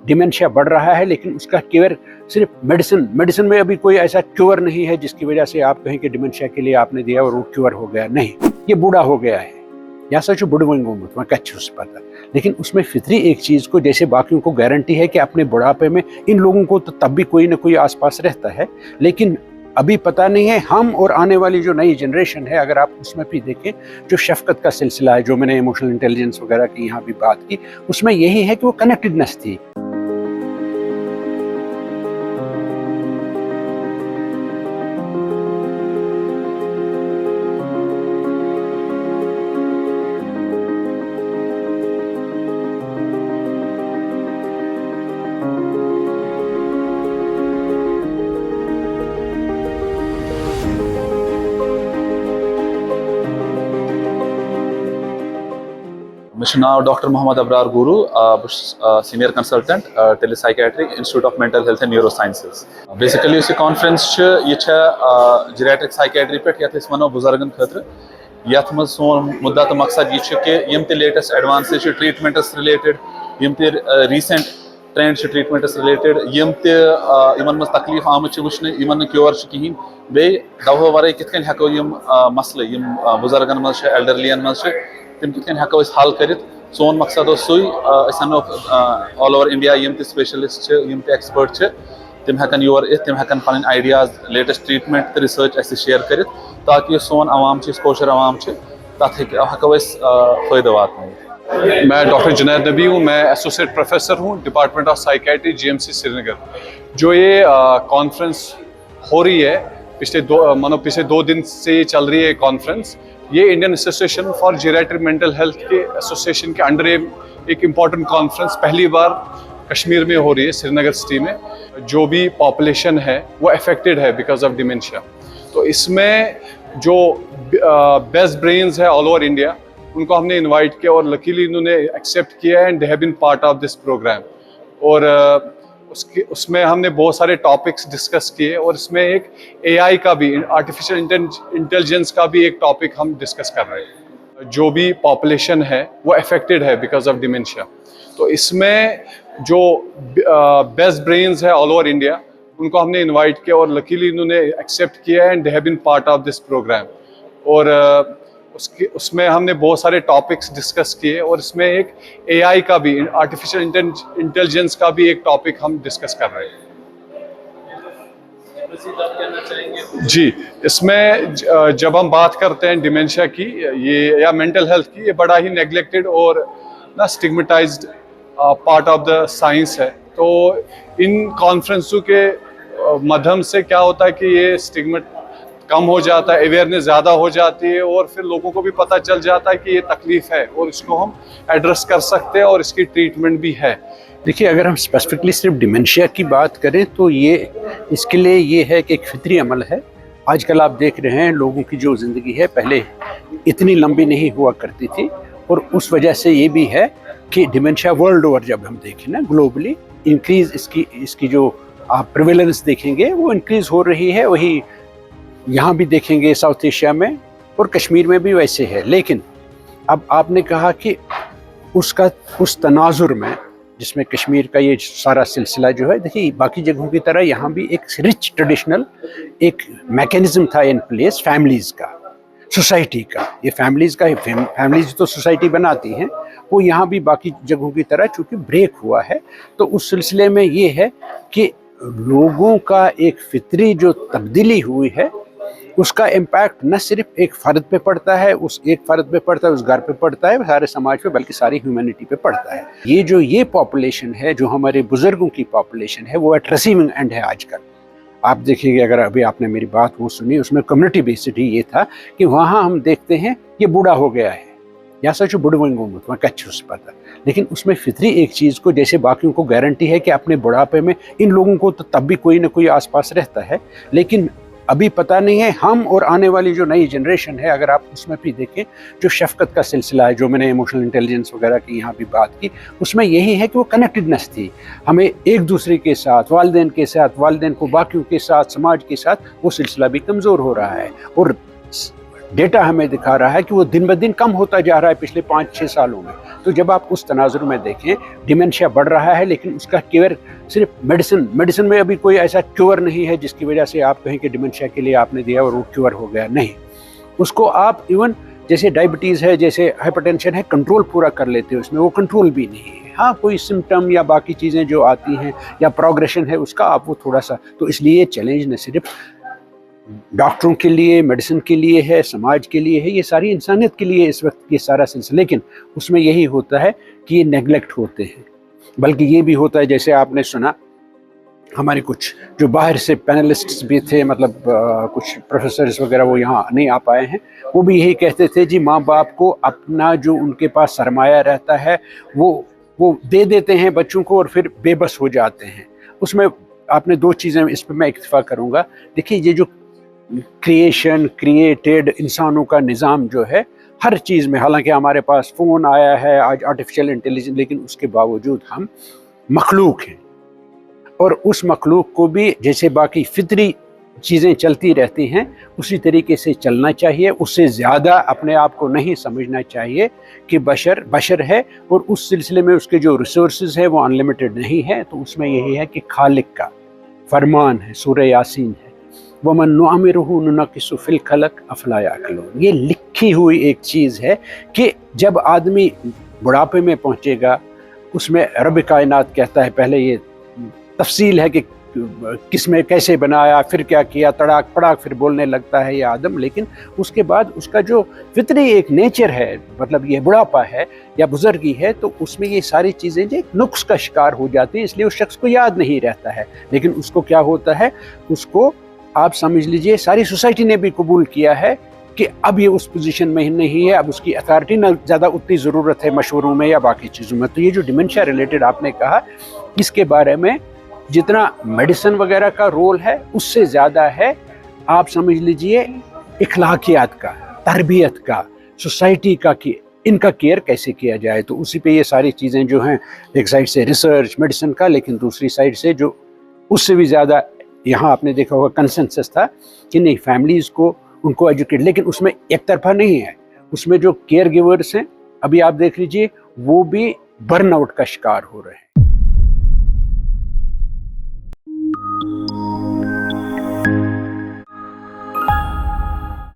Dementia बढ़ रहा है, लेकिन उसका क्योर सिर्फ मेडिसिन में अभी कोई ऐसा क्योर नहीं है जिसकी वजह से आप कहें कि डिमेंशिया के लिए आपने दिया और वो क्योर हो गया। नहीं, ये बूढ़ा हो गया है, या सच बुढ़वंगुमत वहाँ कच्छ पता। लेकिन उसमें फितरी एक चीज़ को, जैसे बाकियों को गारंटी है कि अपने बुढ़ापे में इन लोगों को तो तब भी कोई ना कोई आसपास रहता है, लेकिन अभी पता नहीं है हम और आने वाली जो नई जनरेशन है, अगर आप उसमें भी देखें जो शफकत का सिलसिला है, जो मैंने इमोशनल इंटेलिजेंस वगैरह की यहाँ भी बात की, उसमें यही है कि वो कनेक्टेडनेस थी। Mr. Now Dr. Muhammad Abrar Guru, Senior Consultant, Telepsychiatry, Institute of Mental Health and Neurosciences. Basically, this conference is geriatric psychiatry पे यात इस मनो बुजुर्गन खतर यात मज सोन मुद्दा तो मकसद ये कि यम ते latest advances treatment related, यम ते recent trends treatment related, यम ते इमन मज तकलीफ आम वुचने इमन क्योर कहीं बे दवा वरे कितकन हको यम मसले यम बुजुर्गन मज एल्डरलियन मज तम कितकन हको हल कर। सोन मकसद सुई अनो ऑल ओवर इंडिया यम ते स्पेशलिस्ट यम ते एक्सपर्ट तम हेकन योर इत, तम हेकन पन आइडियाज लेटेस्ट ट्रीटमेंट तो रिसर्च अस शेयर कर, ताकि सोन अवाम कोशर अवाम तथ हेको फ़ायदा वात। मैं डॉक्टर जुनैद नबी हूँ, मैं एसोसिएट प्रोफेसर हूँ department of psychiatry GMC Srinagar. जो ये कॉन्फ्रेंस हो रही है पिछले 2 दिन से ये चल रही है कॉन्फ्रेंस, ये Indian association for geriatric mental health के एसोसिएशन के अंडर एक इम्पॉर्टेंट कॉन्फ्रेंस पहली बार कश्मीर में हो रही है, श्रीनगर सिटी में। जो भी पॉपुलेशन है वो अफेक्टेड है बिकॉज ऑफ डिमेंशिया, तो इसमें जो बेस्ट ब्रेन्स है ऑल ओवर इंडिया उनको हमने इनवाइट किया और लकीली इन्होंने एक्सेप्ट किया and they have been part of this programme. और उसमें हमने बहुत सारे टॉपिक्स डिस्कस किए और इसमें एक एआई का भी, आर्टिफिशियल इंटेलिजेंस का भी एक टॉपिक हम डिस्कस कर रहे हैं। जो भी पॉपुलेशन है वो अफेक्टेड है बिकॉज ऑफ डिमेंशिया, तो इसमें जो बेस्ट ब्रेन्स है ऑल ओवर इंडिया उनको हमने इनवाइट किया और लकीली इन्होंने एक्सेप्ट किया and they have been part of this programme. और उसमें हमने बहुत सारे टॉपिक्स डिस्कस किए और इसमें एक एआई का भी, आर्टिफिशियल इंटेलिजेंस का भी एक टॉपिक हम डिस्कस कर रहे हैं। जी, इसमें जब हम बात करते हैं डिमेंशिया की ये या मेंटल हेल्थ की, ये बड़ा ही नेग्लेक्टेड और ना स्टिग्मेटाइज्ड पार्ट ऑफ द साइंस है। तो इन कॉन्फ्रेंसों के माध्यम से क्या होता है कि ये स्टिग्मा कम हो जाता है, अवेयरनेस ज़्यादा हो जाती है और फिर लोगों को भी पता चल जाता है कि ये तकलीफ़ है और इसको हम एड्रेस कर सकते हैं और इसकी ट्रीटमेंट भी है। देखिए, अगर हम स्पेसिफिकली सिर्फ डिमेंशिया की बात करें तो ये इसके लिए ये है कि एक फितरी अमल है। आजकल आप देख रहे हैं लोगों की जो ज़िंदगी है पहले इतनी लंबी नहीं हुआ करती थी, और उस वजह से ये भी है कि डिमेंशिया वर्ल्ड ओवर जब हम देखें ना ग्लोबली इंक्रीज़ इसकी जो आप प्रिवेलेंस देखेंगे वो इंक्रीज़ हो रही है। वही यहाँ भी देखेंगे साउथ एशिया में और कश्मीर में भी वैसे है। लेकिन अब आपने कहा कि उस तनाजुर में जिसमें कश्मीर का ये सारा सिलसिला जो है, देखिए बाकी जगहों की तरह यहाँ भी एक रिच ट्रेडिशनल एक मैकेनिज्म था इन प्लेस, फैमिलीज़ का, सोसाइटी का। ये फैमिलीज़ तो सोसाइटी बनाती हैं, वो यहाँ भी बाकी जगहों की तरह चूँकि ब्रेक हुआ है। तो उस सिलसिले में ये है कि लोगों का एक फितरी जो तब्दीली हुई है उसका इम्पैक्ट न सिर्फ एक फ़र्द पे पड़ता है, उस एक फ़र्द पे पड़ता है, उस घर पे पड़ता है, सारे समाज पे, बल्कि सारी ह्यूमैनिटी पे पड़ता है। ये पॉपुलेशन है, जो हमारे बुज़ुर्गों की पॉपुलेशन है, वो एट रिसीविंग एंड है आजकल। आप देखेंगे, अगर अभी आपने मेरी बात वो सुनी, उसमें कम्युनिटी बेस्ड ही ये था कि वहाँ हम देखते हैं ये बूढ़ा हो गया है, या सच बुढ़वंगुमत वहाँ कच्छ पता। लेकिन उसमें फितरी एक चीज़ को, जैसे बाकियों को गारंटी है कि अपने बुढ़ापे में इन लोगों को तो तब भी कोई ना कोई आसपास रहता है, लेकिन अभी पता नहीं है हम और आने वाली जो नई जनरेशन है, अगर आप उसमें भी देखें जो शफकत का सिलसिला है, जो मैंने इमोशनल इंटेलिजेंस वगैरह की यहाँ भी बात की, उसमें यही है कि वो कनेक्टेडनेस थी। हमें एक दूसरे के साथ, वालिदैन के साथ, वालिदैन को बाकियों के साथ, समाज के साथ, वो सिलसिला भी कमज़ोर हो रहा है। और डेटा हमें दिखा रहा है कि वो दिन ब दिन कम होता जा रहा है पिछले 5-6 सालों में। तो जब आप उस तनाजुर में देखें, डिमेंशिया बढ़ रहा है, लेकिन उसका केयर सिर्फ मेडिसिन में अभी कोई ऐसा क्योर नहीं है जिसकी वजह से आप कहें कि डिमेंशिया के लिए आपने दिया और वो क्योर हो गया। नहीं, उसको आप इवन जैसे डायबिटीज़ है, जैसे हाइपरटेंशन है, कंट्रोल पूरा कर लेते हो, उसमें वो कंट्रोल भी नहीं है। हाँ, कोई सिम्टम या बाकी चीज़ें जो आती हैं या प्रोग्रेशन है उसका आप वो थोड़ा सा, तो इसलिए चैलेंज न सिर्फ डॉक्टरों के लिए, मेडिसिन के लिए है, समाज के लिए है, ये सारी इंसानियत के लिए इस वक्त ये सारा सिलसिला। लेकिन उसमें यही होता है कि ये नेगलेक्ट होते हैं, बल्कि ये भी होता है, जैसे आपने सुना हमारे कुछ जो बाहर से पैनलिस्ट्स भी थे, मतलब कुछ प्रोफेसर्स वगैरह वो यहाँ नहीं आ पाए हैं, वो भी यही कहते थे जी माँ बाप को अपना जो उनके पास सरमाया रहता है वो दे देते हैं बच्चों को और फिर बेबस हो जाते हैं। उसमें आपने दो चीज़ें, इस पर मैं इत्तेफाक करूँगा। देखिए, ये जो क्रिएटेड इंसानों का निज़ाम जो है हर चीज़ में, हालांकि हमारे पास फ़ोन आया है आज, आर्टिफिशियल इंटेलिजेंस, लेकिन उसके बावजूद हम मखलूक हैं और उस मखलूक को भी जैसे बाकी फितरी चीज़ें चलती रहती हैं उसी तरीके से चलना चाहिए। उससे ज़्यादा अपने आप को नहीं समझना चाहिए कि बशर है और उस सिलसिले में उसके जो रिसोर्सेज है वो अनलिमिटेड नहीं है। तो उसमें यही है कि खालिक का फरमान है, सूरह यासीन है, वमन नुअमिरुहु नुनक्किसु फिल खलक अफला याक़िलून। ये लिखी हुई एक चीज़ है कि जब आदमी बुढ़ापे में पहुँचेगा, उसमें रब कायनात कहता है, पहले ये तफसील है कि किस में कैसे बनाया, फिर क्या किया, तड़ाक पड़ाक फिर बोलने लगता है ये आदम, लेकिन उसके बाद उसका जो फितरी एक नेचर है, मतलब ये बुढ़ापा है या बुजुर्गी है, तो उसमें ये सारी चीज़ें जो नुक्स का शिकार हो जाती हैं, इसलिए उस शख्स को याद नहीं रहता है। लेकिन उसको क्या होता है, उसको आप समझ लीजिए सारी सोसाइटी ने भी कबूल किया है कि अब ये उस पोजीशन में नहीं है, अब उसकी अथॉरिटी ना ज़्यादा उतनी ज़रूरत है मशवरों में या बाकी चीज़ों में। तो ये जो डिमेंशिया रिलेटेड आपने कहा, इसके बारे में जितना मेडिसिन वगैरह का रोल है उससे ज़्यादा है, आप समझ लीजिए, इखलाकियात का, तरबियत का, सोसाइटी का, कि इनका केयर कैसे किया जाए। तो उसी पे ये सारी चीज़ें जो हैं, एक साइड से रिसर्च मेडिसिन का, लेकिन दूसरी साइड से जो उससे भी ज़्यादा यहाँ आपने देखा होगा कंसेंसस था कि नहीं, फैमिलीज़ को उनको एजुकेट, लेकिन उसमें एक तरफा नहीं है। उसमें जो केयर गिवर्स हैं, अभी आप देख लीजिए, वो भी बर्नआउट का शिकार हो रहे हैं।